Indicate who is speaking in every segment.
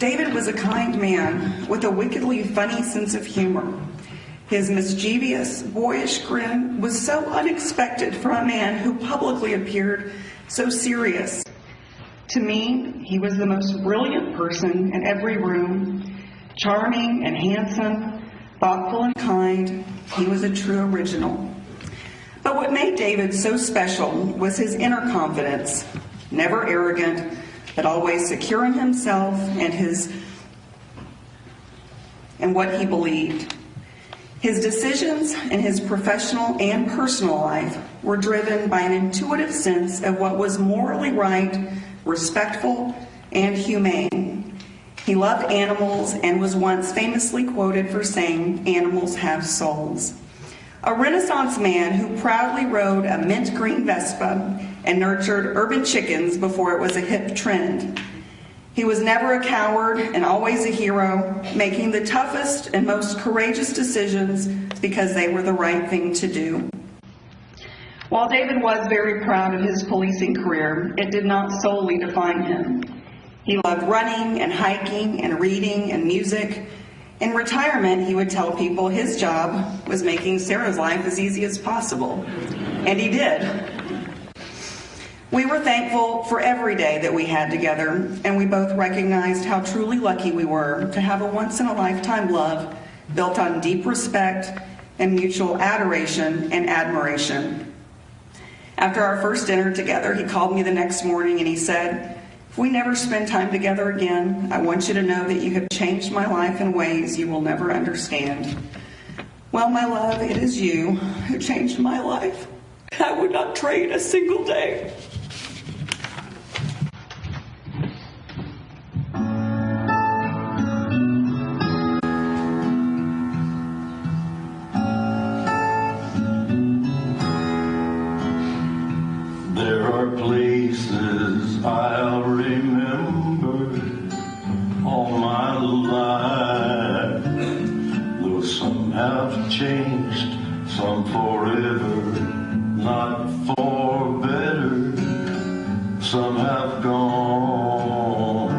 Speaker 1: David was a kind man with a wickedly funny sense of humor. His mischievous, boyish grin was so unexpected from a man who publicly appeared so serious. To me, he was the most brilliant person in every room, charming and handsome, thoughtful and kind. He was a true original. But what made David so special was his inner confidence, never arrogant, but always secure in himself and what he believed. His decisions in his professional and personal life were driven by an intuitive sense of what was morally right, respectful, and humane. He loved animals and was once famously quoted for saying, "Animals have souls." A Renaissance man who proudly rode a mint green Vespa and nurtured urban chickens before it was a hip trend. He was never a coward and always a hero, making the toughest and most courageous decisions because they were the right thing to do. While David was very proud of his policing career, it did not solely define him. He loved running and hiking and reading and music. In retirement, he would tell people his job was making Sarah's life as easy as possible. And he did. We were thankful for every day that we had together, and we both recognized how truly lucky we were to have a once-in-a-lifetime love built on deep respect and mutual adoration and admiration. After our first dinner together, he called me the next morning and he said, "If we never spend time together again, I want you to know that you have changed my life in ways you will never understand." Well, my love, it is you who changed my life. I would not trade a single day.
Speaker 2: There are places I'll remember all my life, though some have changed, some forever, not for better. Some have gone,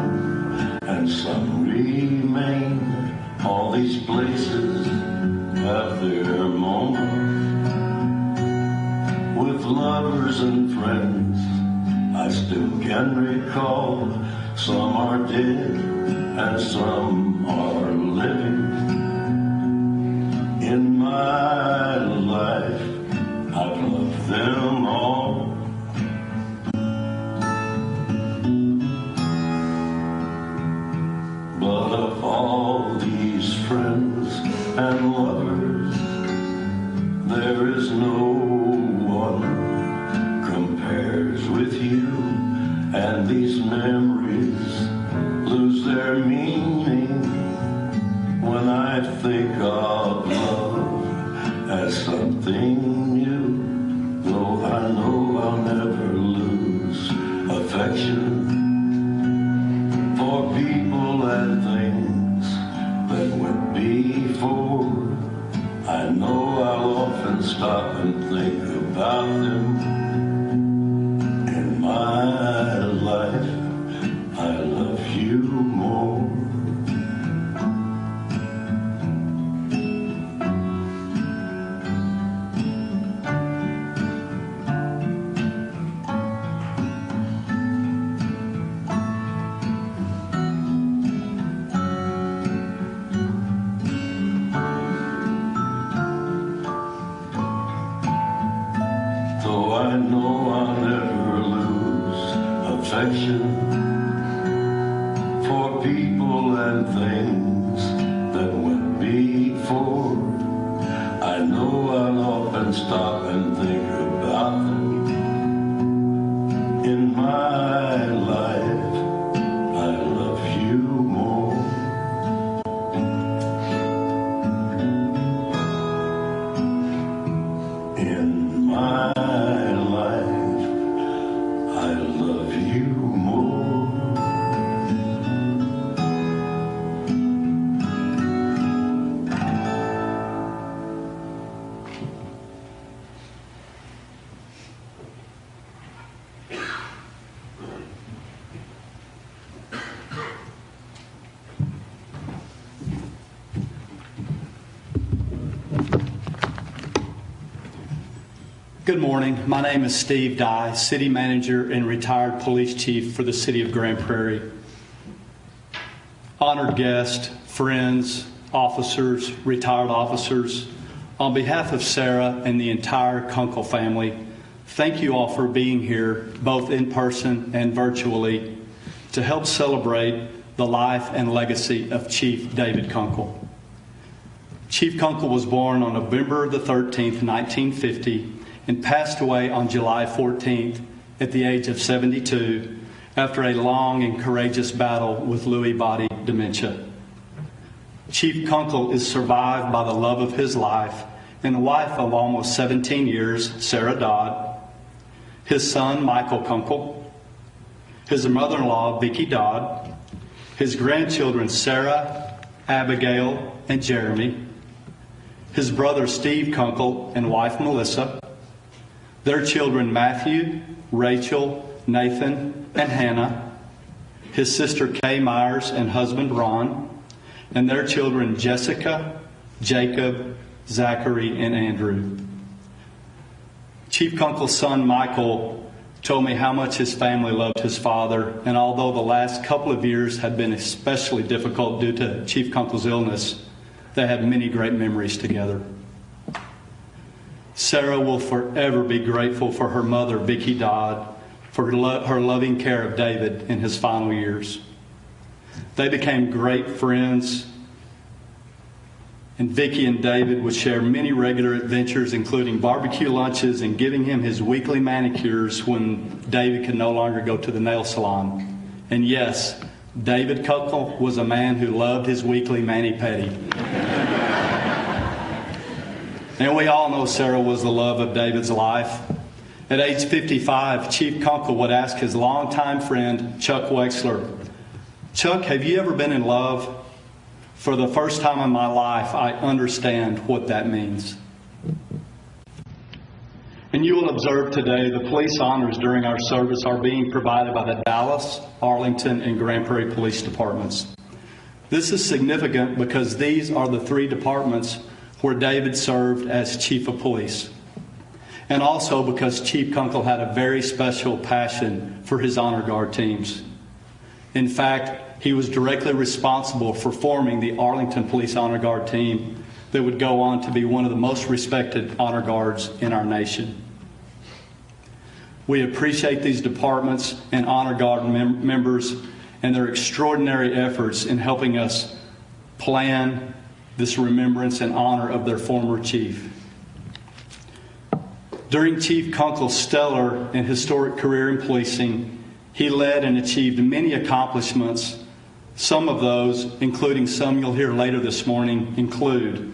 Speaker 2: and some remain. All these places have their moments. With lovers and friends, I still can recall. Some are dead and some are living. In my life, I've loved them all. But of all these friends and lovers, there is no one compares with you, and these memories lose their meaning when I think of love as something new. Though I know I'll never lose affection for people and things that went before. I know I'll often stop and think about them. In my life, I love you more. Though I know I'll never lose affection for people and things that went before. I know I'll often stop and think about them. In my life, I love you more. In my life, I love you more.
Speaker 3: Good morning. My name is Steve Dye, City Manager and retired Police Chief for the City of Grand Prairie. Honored guests, friends, officers, retired officers, on behalf of Sarah and the entire Kunkle family, thank you all for being here, both in person and virtually, to help celebrate the life and legacy of Chief David Kunkle. Chief Kunkle was born on November the 13th, 1950, and passed away on July 14th at the age of 72 after a long and courageous battle with Lewy body dementia. Chief Kunkle is survived by the love of his life and a wife of almost 17 years, Sarah Dodd, his son, Michael Kunkle, his mother-in-law, Vicki Dodd, his grandchildren, Sarah, Abigail, and Jeremy, his brother, Steve Kunkle, and wife, Melissa, their children, Matthew, Rachel, Nathan, and Hannah, his sister, Kay Myers, and husband, Ron, and their children, Jessica, Jacob, Zachary, and Andrew. Chief Kunkle's son, Michael, told me how much his family loved his father, and although the last couple of years had been especially difficult due to Chief Kunkle's illness, they had many great memories together. Sarah will forever be grateful for her mother, Vicki Dodd, for her loving care of David in his final years. They became great friends, and Vicki and David would share many regular adventures, including barbecue lunches and giving him his weekly manicures when David could no longer go to the nail salon. And yes, David Kunkle was a man who loved his weekly mani-pedi. And we all know Sarah was the love of David's life. At age 55, Chief Kunkle would ask his longtime friend, Chuck Wexler, "Chuck, have you ever been in love? For the first time in my life, I understand what that means." And you will observe today the police honors during our service are being provided by the Dallas, Arlington, and Grand Prairie Police Departments. This is significant because these are the three departments where David served as Chief of Police. And also because Chief Kunkle had a very special passion for his honor guard teams. In fact, he was directly responsible for forming the Arlington Police Honor Guard team that would go on to be one of the most respected honor guards in our nation. We appreciate these departments and honor guard members and their extraordinary efforts in helping us plan this remembrance and honor of their former chief. During Chief Kunkle's stellar and historic career in policing, he led and achieved many accomplishments. Some of those, including some you'll hear later this morning, include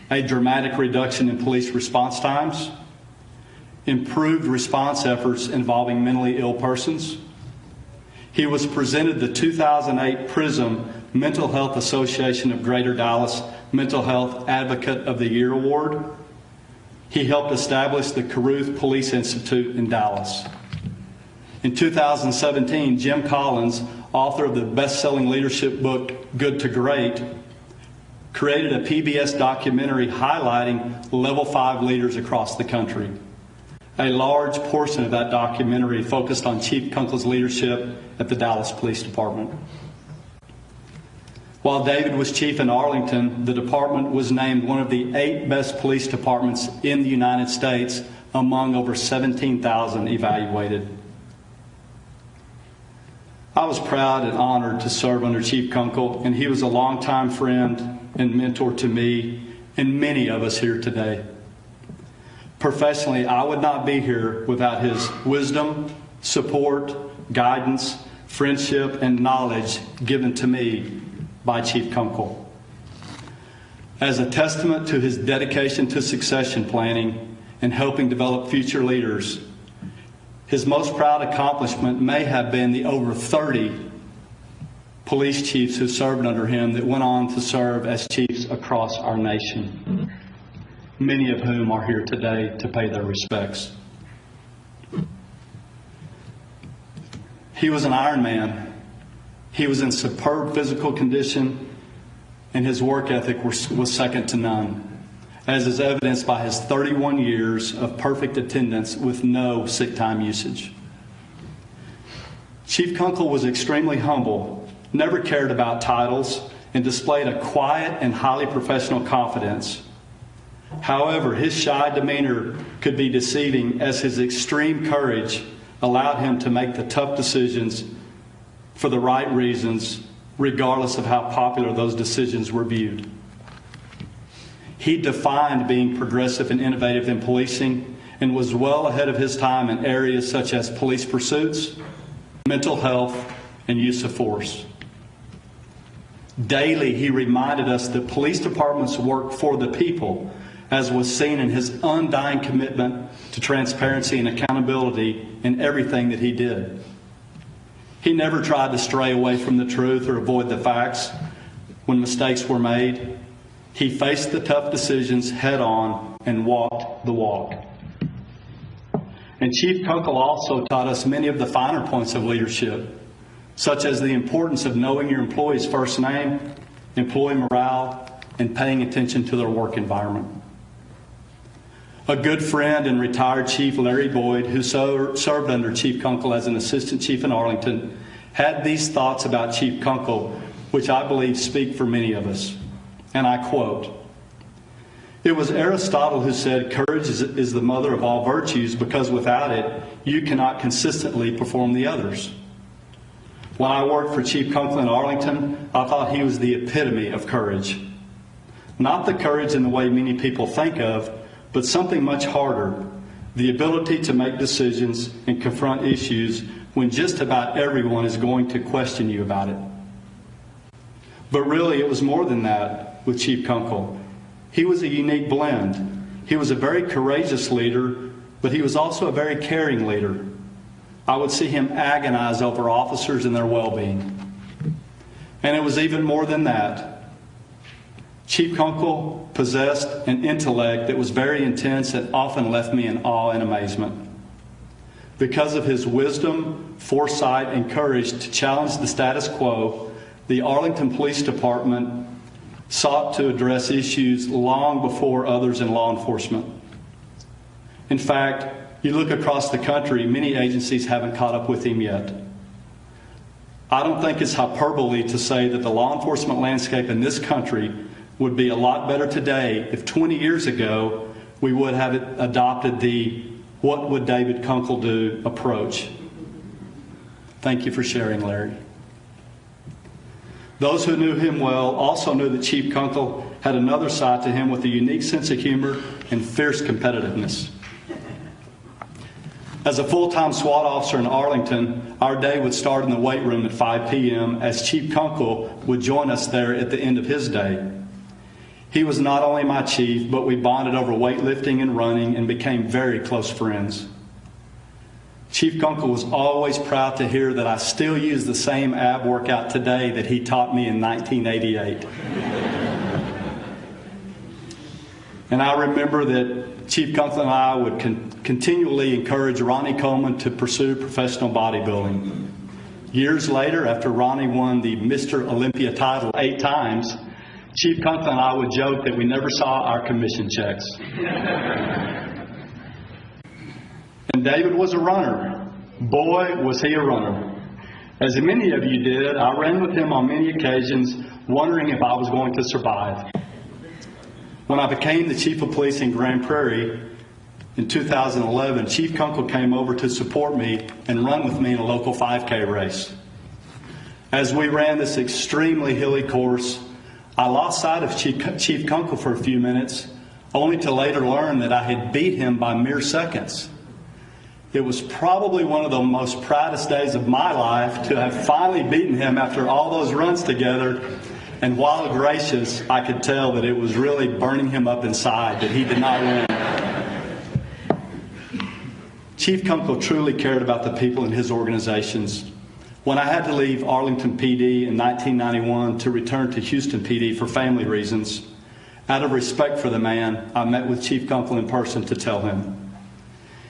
Speaker 3: a dramatic reduction in police response times, improved response efforts involving mentally ill persons. He was presented the 2008 PRISM Mental Health Association of Greater Dallas Mental Health Advocate of the Year Award. He helped establish the Caruth Police Institute in Dallas. In 2017, Jim Collins, author of the best-selling leadership book Good to Great, created a PBS documentary highlighting Level 5 leaders across the country. A large portion of that documentary focused on Chief Kunkle's leadership at the Dallas Police Department. While David was chief in Arlington, the department was named one of the 8 best police departments in the United States among over 17,000 evaluated. I was proud and honored to serve under Chief Kunkle, and he was a longtime friend and mentor to me and many of us here today. Professionally, I would not be here without his wisdom, support, guidance, friendship, and knowledge given to me by Chief Kunkle. As a testament to his dedication to succession planning and helping develop future leaders, his most proud accomplishment may have been the over 30 police chiefs who served under him that went on to serve as chiefs across our nation, many of whom are here today to pay their respects. He was an Iron Man. He was in superb physical condition, and his work ethic was second to none. as is evidenced by his 31 years of perfect attendance with no sick time usage. Chief Kunkle was extremely humble, never cared about titles, and displayed a quiet and highly professional confidence. However, his shy demeanor could be deceiving, as his extreme courage allowed him to make the tough decisions for the right reasons, regardless of how popular those decisions were viewed. He defined being progressive and innovative in policing and was well ahead of his time in areas such as police pursuits, mental health, and use of force. Daily, he reminded us that police departments work for the people, as was seen in his undying commitment to transparency and accountability in everything that he did. He never tried to stray away from the truth or avoid the facts when mistakes were made. He faced the tough decisions head on and walked the walk. And Chief Kunkle also taught us many of the finer points of leadership, such as the importance of knowing your employee's first name, employee morale, and paying attention to their work environment. A good friend and retired Chief Larry Boyd, who served under Chief Kunkle as an assistant chief in Arlington, had these thoughts about Chief Kunkle, which I believe speak for many of us. And I quote, "It was Aristotle who said courage is the mother of all virtues, because without it, you cannot consistently perform the others." When I worked for Chief Kunkle in Arlington, I thought he was the epitome of courage. Not the courage in the way many people think of, but something much harder, the ability to make decisions and confront issues when just about everyone is going to question you about it. But really, it was more than that with Chief Kunkle. He was a unique blend. He was a very courageous leader, but he was also a very caring leader. I would see him agonize over officers and their well-being. And it was even more than that. Chief Kunkle possessed an intellect that was very intense and often left me in awe and amazement. Because of his wisdom, foresight, and courage to challenge the status quo, the Arlington Police Department sought to address issues long before others in law enforcement. In fact, you look across the country, many agencies haven't caught up with him yet. I don't think it's hyperbole to say that the law enforcement landscape in this country would be a lot better today if 20 years ago we would have adopted the "what would David Kunkle do" approach. Thank you for sharing, Larry. Those who knew him well also knew that Chief Kunkle had another side to him with a unique sense of humor and fierce competitiveness. As a full-time SWAT officer in Arlington, our day would start in the weight room at 5 p.m. as Chief Kunkle would join us there at the end of his day. He was not only my chief, but we bonded over weightlifting and running and became very close friends. Chief Kunkle was always proud to hear that I still use the same ab workout today that he taught me in 1988. And I remember that Chief Kunkle and I would continually encourage Ronnie Coleman to pursue professional bodybuilding. Years later, after Ronnie won the Mr. Olympia title 8 times, Chief Kunkle and I would joke that we never saw our commission checks. And David was a runner. Boy, was he a runner. As many of you did, I ran with him on many occasions, wondering if I was going to survive. When I became the chief of police in Grand Prairie in 2011, Chief Kunkle came over to support me and run with me in a local 5K race. As we ran this extremely hilly course, I lost sight of Chief Kunkle for a few minutes, only to later learn that I had beat him by mere seconds. It was probably one of the most proudest days of my life to have finally beaten him after all those runs together. And while gracious, I could tell that it was really burning him up inside that he did not win. Chief Kunkle truly cared about the people in his organizations. When I had to leave Arlington PD in 1991 to return to Houston PD for family reasons, out of respect for the man, I met with Chief Kunkle in person to tell him.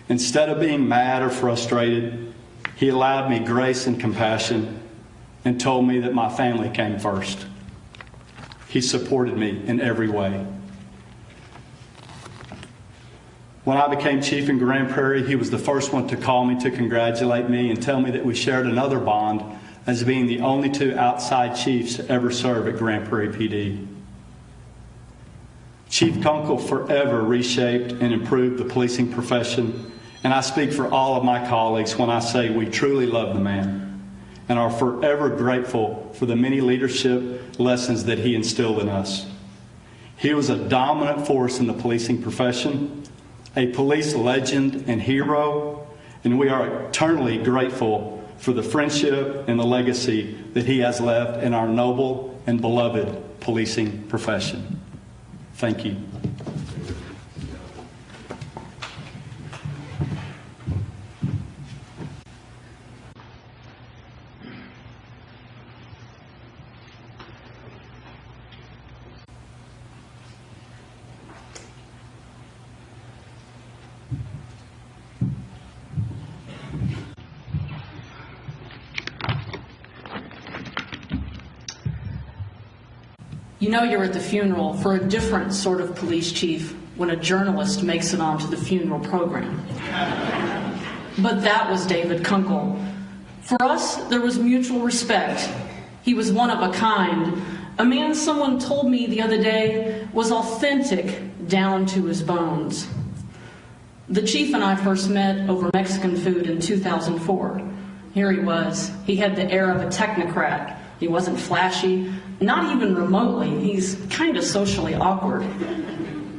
Speaker 3: Instead of being mad or frustrated, he allowed me grace and compassion and told me that my family came first. He supported me in every way. When I became chief in Grand Prairie, he was the first one to call me to congratulate me and tell me that we shared another bond as being the only two outside chiefs to ever serve at Grand Prairie PD. Chief Kunkle forever reshaped and improved the policing profession, and I speak for all of my colleagues when I say we truly love the man and are forever grateful for the many leadership lessons that he instilled in us. He was a dominant force in the policing profession, a police legend and hero, and we are eternally grateful for the friendship and the legacy that he has left in our noble and beloved policing profession. Thank you.
Speaker 4: You know you're at the funeral for a different sort of police chief when a journalist makes it onto the funeral program. But that was David Kunkle. For us, there was mutual respect. He was one of a kind, a man someone told me the other day was authentic down to his bones. The chief and I first met over Mexican food in 2004. Here he was. He had the air of a technocrat. He wasn't flashy, not even remotely. He's kind of socially awkward.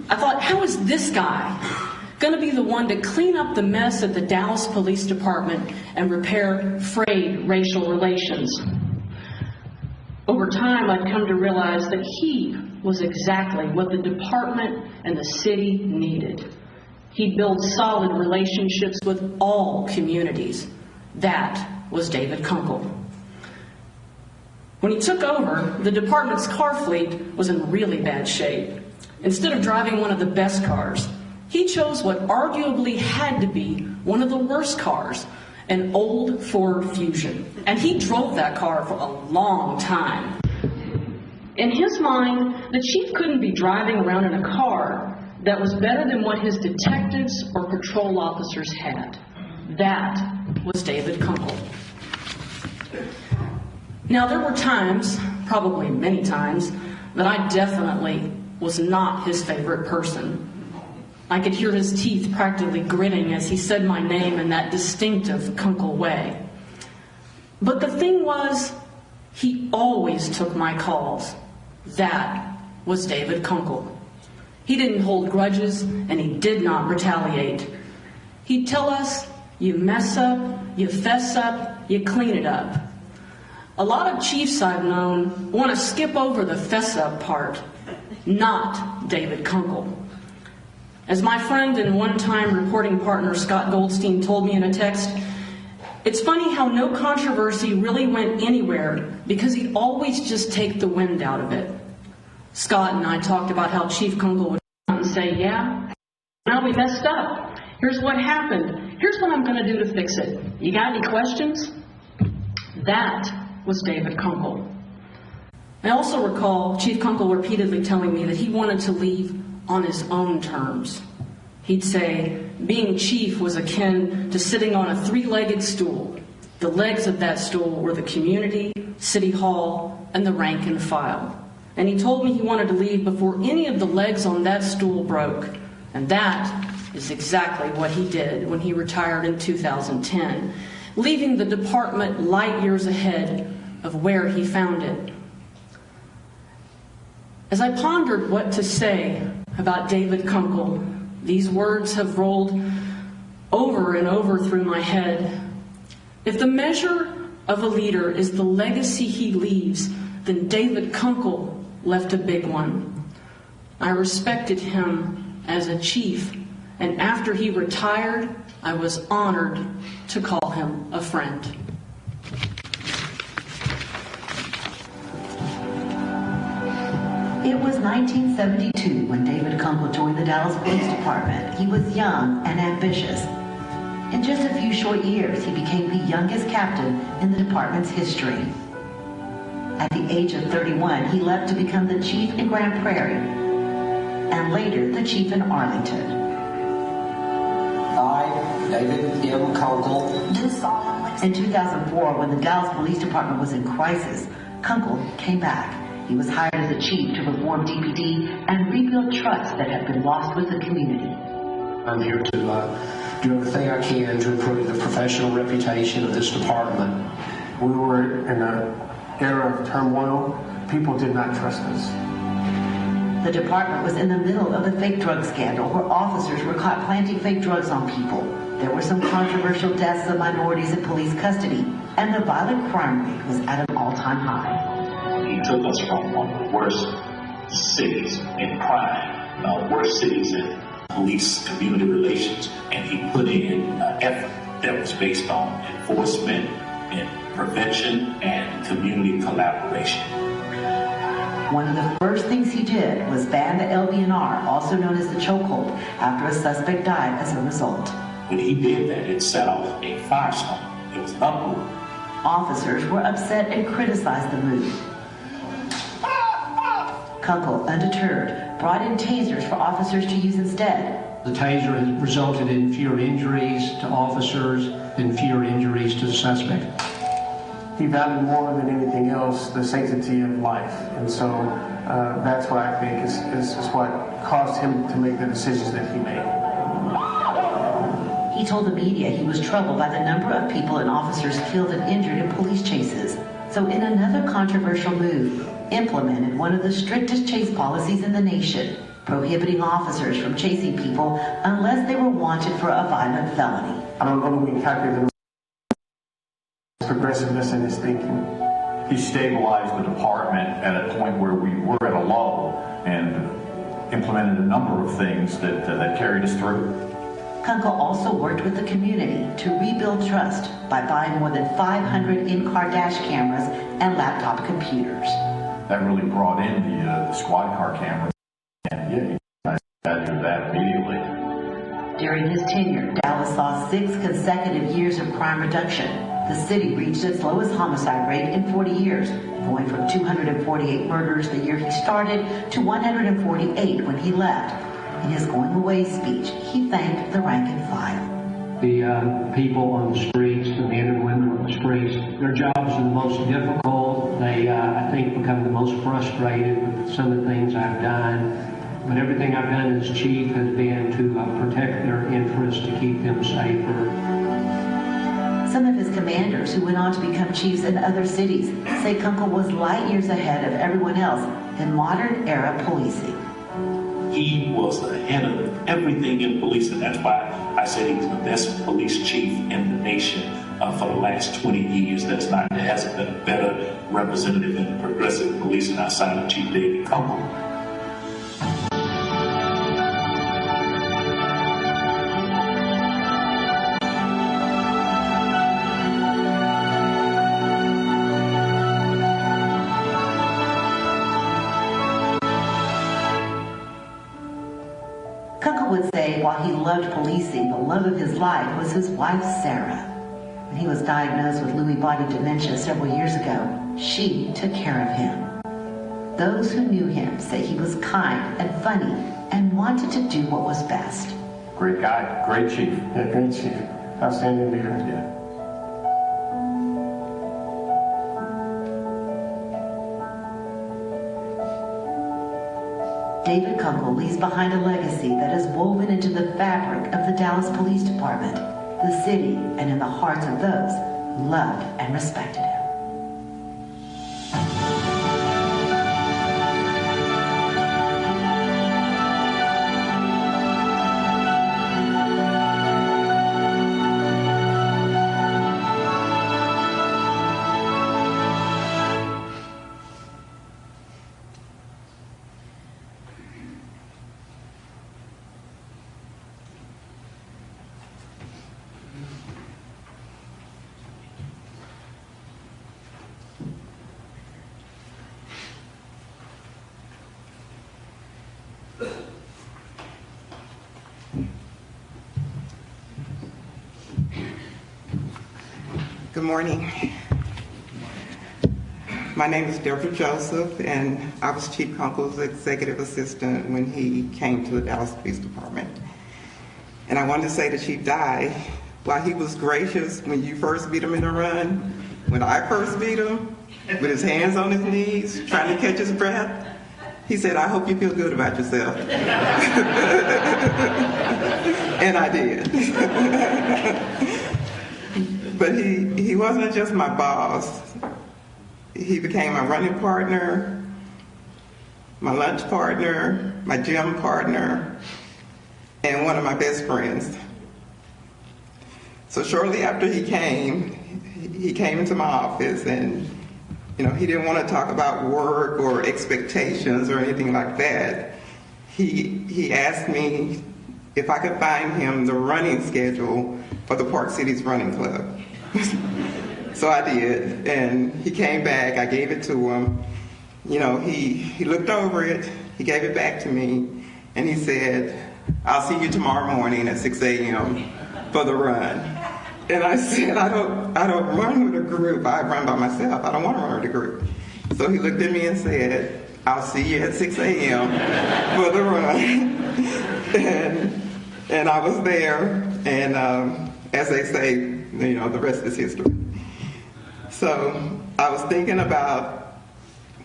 Speaker 4: I thought, how is this guy going to be the one to clean up the mess at the Dallas Police Department and repair frayed racial relations? Over time, I'd come to realize that he was exactly what the department and the city needed. He'd build solid relationships with all communities. That was David Kunkle. When he took over, the department's car fleet was in really bad shape. Instead of driving one of the best cars, he chose what arguably had to be one of the worst cars, an old Ford Fusion. And he drove that car for a long time. In his mind, the chief couldn't be driving around in a car that was better than what his detectives or patrol officers had. That was David Kunkle. Now, there were times, probably many times, that I definitely was not his favorite person. I could hear his teeth practically gritting as he said my name in that distinctive Kunkle way. But the thing was, he always took my calls. That was David Kunkle. He didn't hold grudges, and he did not retaliate. He'd tell us, you mess up, you fess up, you clean it up. A lot of chiefs I've known want to skip over the fess up part. Not David Kunkle. As my friend and one-time reporting partner Scott Goldstein told me in a text, it's funny how no controversy really went anywhere because he'd always just take the wind out of it. Scott and I talked about how Chief Kunkle would come out and say, yeah, well, we messed up. Here's what happened. Here's what I'm going to do to fix it. You got any questions? That was David Kunkle. I also recall Chief Kunkle repeatedly telling me that he wanted to leave on his own terms. He'd say being chief was akin to sitting on a three-legged stool. The legs of that stool were the community, city hall, and the rank and file. And he told me he wanted to leave before any of the legs on that stool broke. And that is exactly what he did when he retired in 2010, leaving the department light years ahead of where he found it. As I pondered what to say about David Kunkle, these words have rolled over and over through my head. If the measure of a leader is the legacy he leaves, then David Kunkle left a big one. I respected him as a chief, and after he retired, I was honored to call him a friend.
Speaker 5: It was 1972 when David Kunkle joined the Dallas Police Department. He was young and ambitious. In just a few short years, he became the youngest captain in the department's history. At the age of 31, he left to become the chief in Grand Prairie, and later the chief in Arlington.
Speaker 6: I, David M. Kunkle,
Speaker 5: do solemnly. In 2004, when the Dallas Police Department was in crisis, Kunkle came back. He was hired as a chief to reform DPD and rebuild trust that had been lost with the community.
Speaker 6: I'm here to do everything I can to improve the professional reputation of this department.
Speaker 7: We were in an era of turmoil. People did not trust us.
Speaker 5: The department was in the middle of a fake drug scandal where officers were caught planting fake drugs on people. There were some controversial deaths of minorities in police custody, and the violent crime rate was at an all-time high.
Speaker 8: He took us from one of the worst cities in crime, worst cities in police-community relations, and he put in an effort that was based on enforcement and prevention and community collaboration.
Speaker 5: One of the first things he did was ban the LBNR, also known as the chokehold, after a suspect died as a result.
Speaker 8: When he did that, it set off a firestorm. It was an uproar.
Speaker 5: Officers were upset and criticized the move. Kunkle, undeterred, brought in tasers for officers to use instead.
Speaker 6: The taser has resulted in fewer injuries to officers and fewer injuries to the suspect.
Speaker 7: He valued more than anything else the sanctity of life. And so that's what I think is what caused him to make the decisions that he made.
Speaker 5: He told the media he was troubled by the number of people and officers killed and injured in police chases. So in another controversial move, implemented one of the strictest chase policies in the nation, prohibiting officers from chasing people unless they were wanted for a violent felony.
Speaker 7: I don't know that we can calculate the progressiveness in his thinking.
Speaker 9: He stabilized the department at a point where we were at a low and implemented a number of things that carried us through.
Speaker 5: Kunkle also worked with the community to rebuild trust by buying more than 500 in-car dash cameras and laptop computers.
Speaker 9: That really brought in the squad car cameras, and I added that immediately.
Speaker 5: During his tenure, Dallas saw 6 consecutive years of crime reduction. The city reached its lowest homicide rate in 40 years, going from 248 murders the year he started to 148 when he left. In his going away speech, he thanked the rank and file.
Speaker 6: The people on the streets, the men and women on the streets, their jobs are the most difficult. They, I think, become the most frustrated with some of the things I've done. But everything I've done as chief has been to protect their interests, to keep them safer.
Speaker 5: Some of his commanders who went on to become chiefs in other cities say Kunkle was light years ahead of everyone else in modern era policing.
Speaker 8: He was ahead of everything in policing. That's why I said he's the best police chief in the nation for the last 20 years. There hasn't been a better representative in progressive policing outside of Chief David Kunkle.
Speaker 5: Would say while he loved policing, the love of his life was his wife, Sarah. When he was diagnosed with Lewy body dementia several years ago, she took care of him. Those who knew him say he was kind and funny and wanted to do what was best.
Speaker 9: Great guy, great chief.
Speaker 7: Yeah, great chief. Outstanding leader.
Speaker 9: Yeah.
Speaker 5: David Kunkle leaves behind a legacy that is woven into the fabric of the Dallas Police Department, the city, and in the hearts of those who loved and respected him.
Speaker 10: Good morning. My name is Deborah Joseph, and I was Chief Kunkle's executive assistant when he came to the Dallas Police Department. And I wanted to say to Chief Dye, while he was gracious when you first beat him in the run, when I first beat him, with his hands on his knees, trying to catch his breath, he said, I hope you feel good about yourself. And I did. But he wasn't just my boss. He became my running partner, my lunch partner, my gym partner, and one of my best friends. So shortly after he came into my office, and he didn't want to talk about work or expectations or anything like that. He asked me if I could find him the running schedule for the Park Cities Running Club. So I did, and he came back, I gave it to him. He looked over it, he gave it back to me, and he said, I'll see you tomorrow morning at 6 a.m. for the run. And I said, I don't run with a group, I run by myself, I don't want to run with a group. So he looked at me and said, I'll see you at 6 a.m. for the run. and I was there, and as they say, the rest is history. So I was thinking about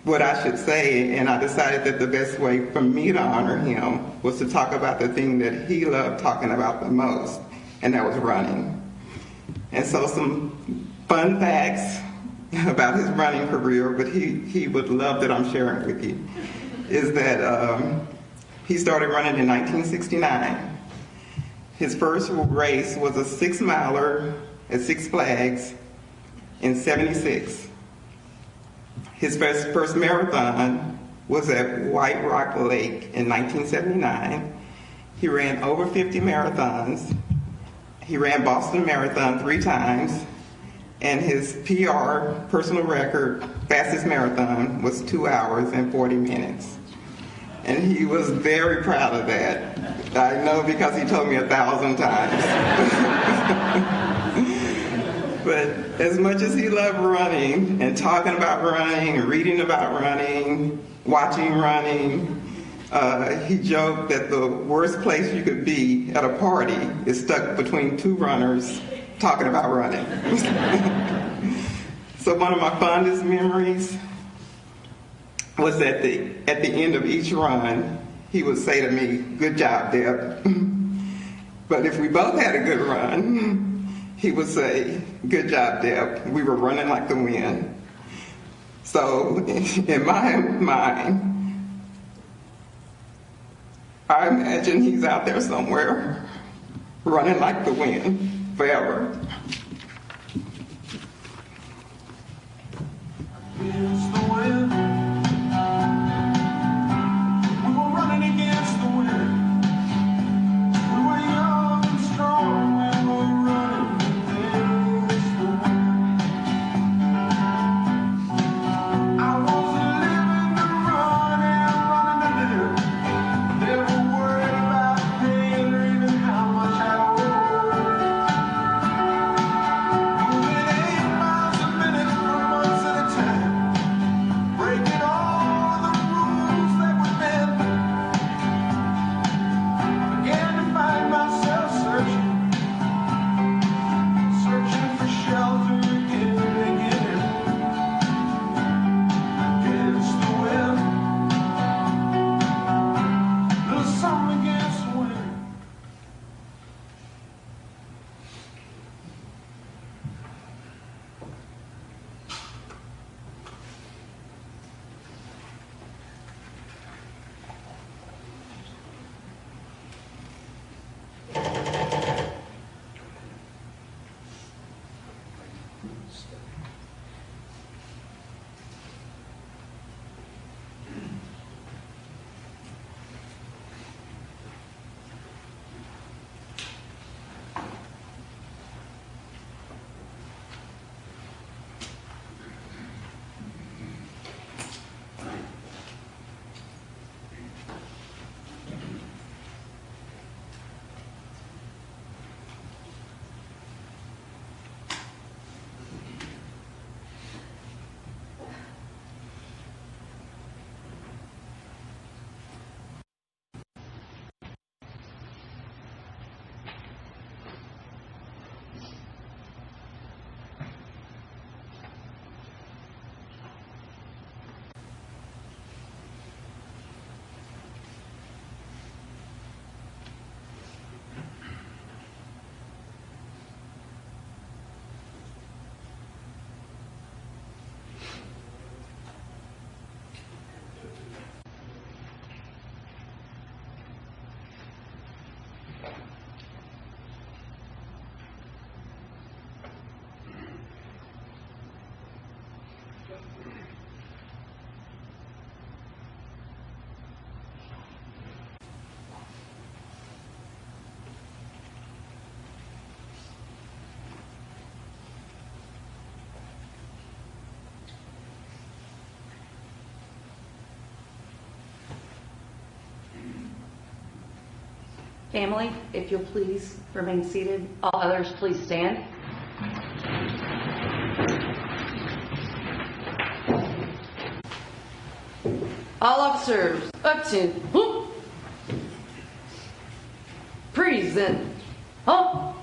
Speaker 10: what I should say, and I decided that the best way for me to honor him was to talk about the thing that he loved talking about the most, and that was running. And so some fun facts about his running career, but he would love that I'm sharing with you, is that he started running in 1969. His first race was a 6-miler at Six Flags in '76. His first marathon was at White Rock Lake in 1979. He ran over 50 marathons. He ran Boston Marathon 3 times, and his PR, personal record, fastest marathon, was 2 hours and 40 minutes. And he was very proud of that. I know because he told me 1,000 times. But as much as he loved running and talking about running and reading about running, watching running, he joked that the worst place you could be at a party is stuck between 2 runners talking about running. So one of my fondest memories was that at the end of each run, he would say to me, "Good job, Deb." But if we both had a good run, he would say, "Good job, Deb. We were running like the wind." So in my mind, I imagine he's out there somewhere running like the wind forever.
Speaker 2: Against the wind. We were running against the wind. We were young and strong. We were running against the wind. I wasn't living to run and running to live. Never worried about pain or even how much I owed. Moving 8 miles a minute for months at a time. Breaking all the rules that were bent. I began to find myself searching for shelter again and again. Against the wind. Little something against the wind.
Speaker 11: Family, if you'll please remain seated. All others, please stand. All officers, attention. Present. Up.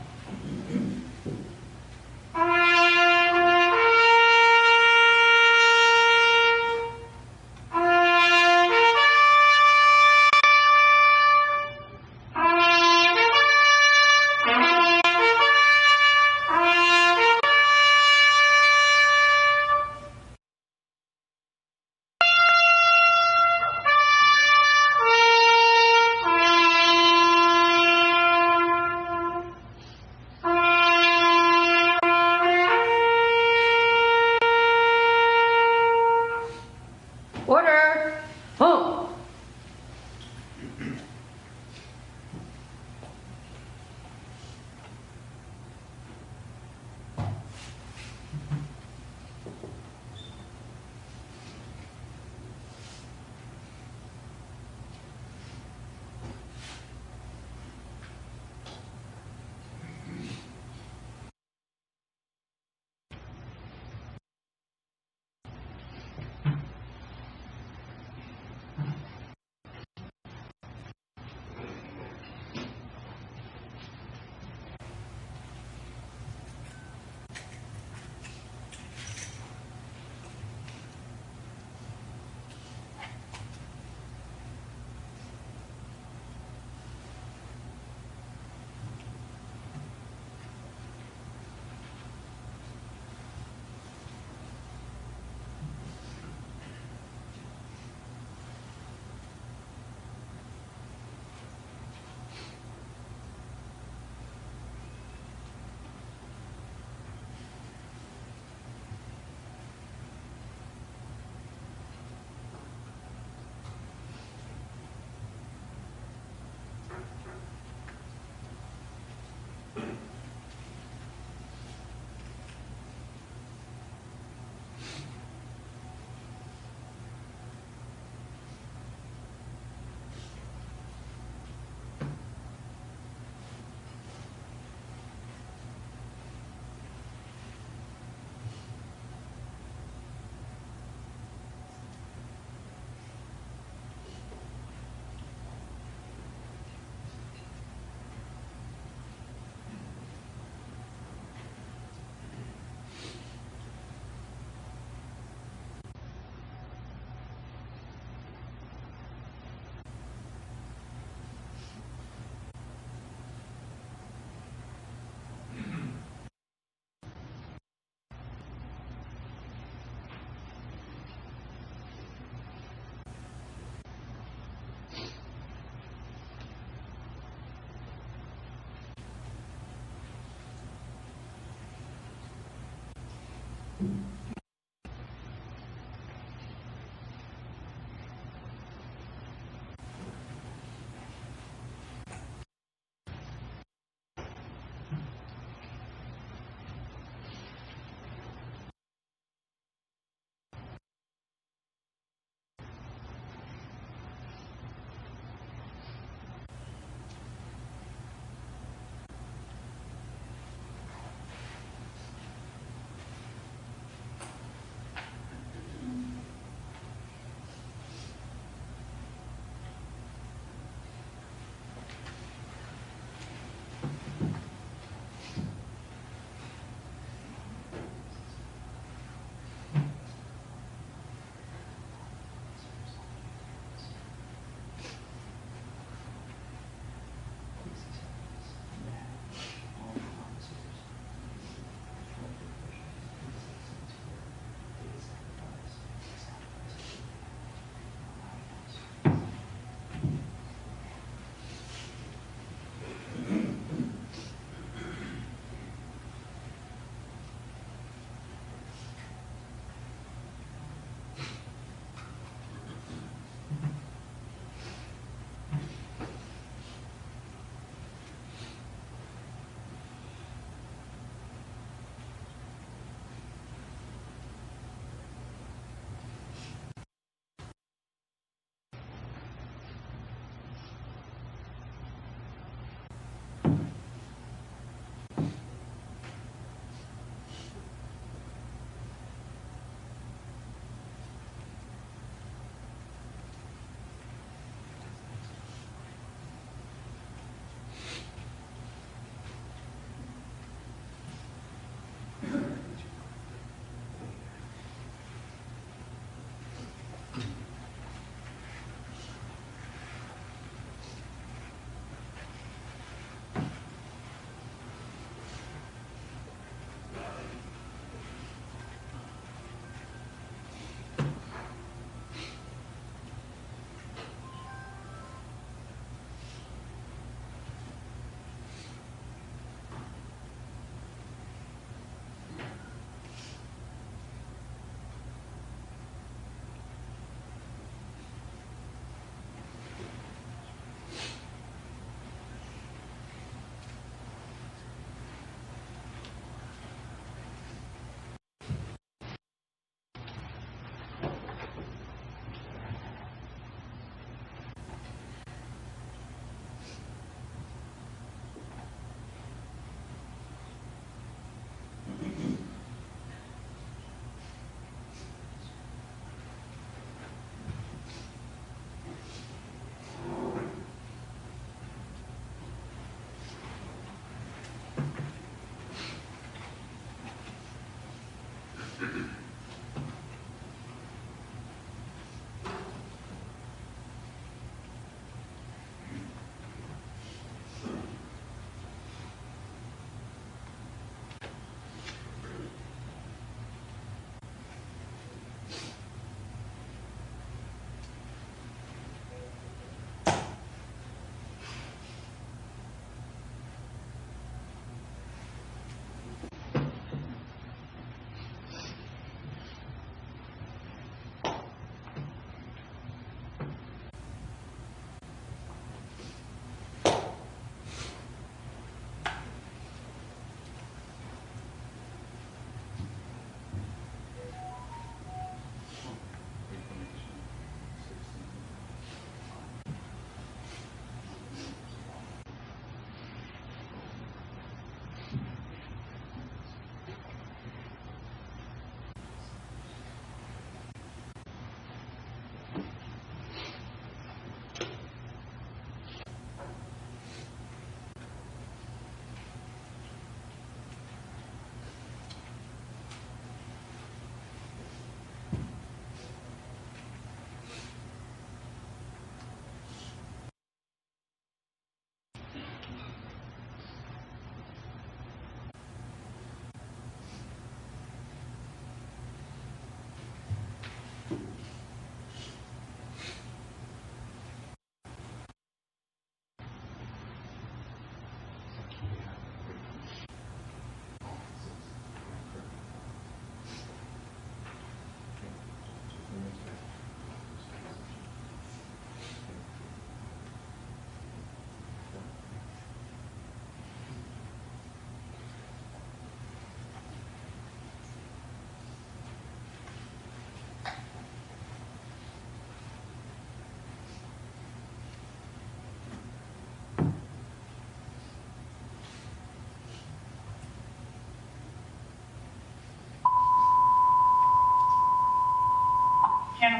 Speaker 11: Order. Oh.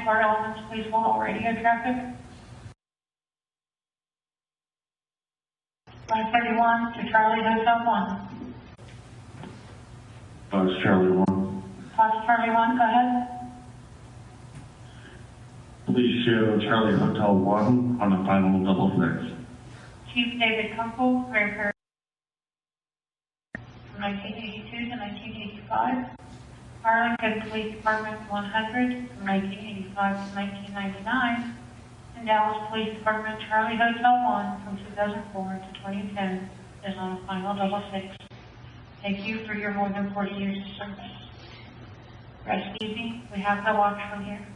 Speaker 12: 24 elements, please hold all radio traffic. 531 to Charlie Hotel 1.
Speaker 2: Fox Charlie 1.
Speaker 12: Fox Charlie 1, go ahead.
Speaker 2: Please show Charlie Hotel 1 on the final double fix.
Speaker 12: Chief David Kunkle, Grand Prairie, from 1982 to 1985. Arlington Police Department 100, from 1985 to 1999. And Dallas Police Department Charlie Hotel 1, from 2004 to 2010, is on a final double six. Thank you for your more than 40 years of service. Rest easy, we have the watch from here.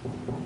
Speaker 13: Thank you.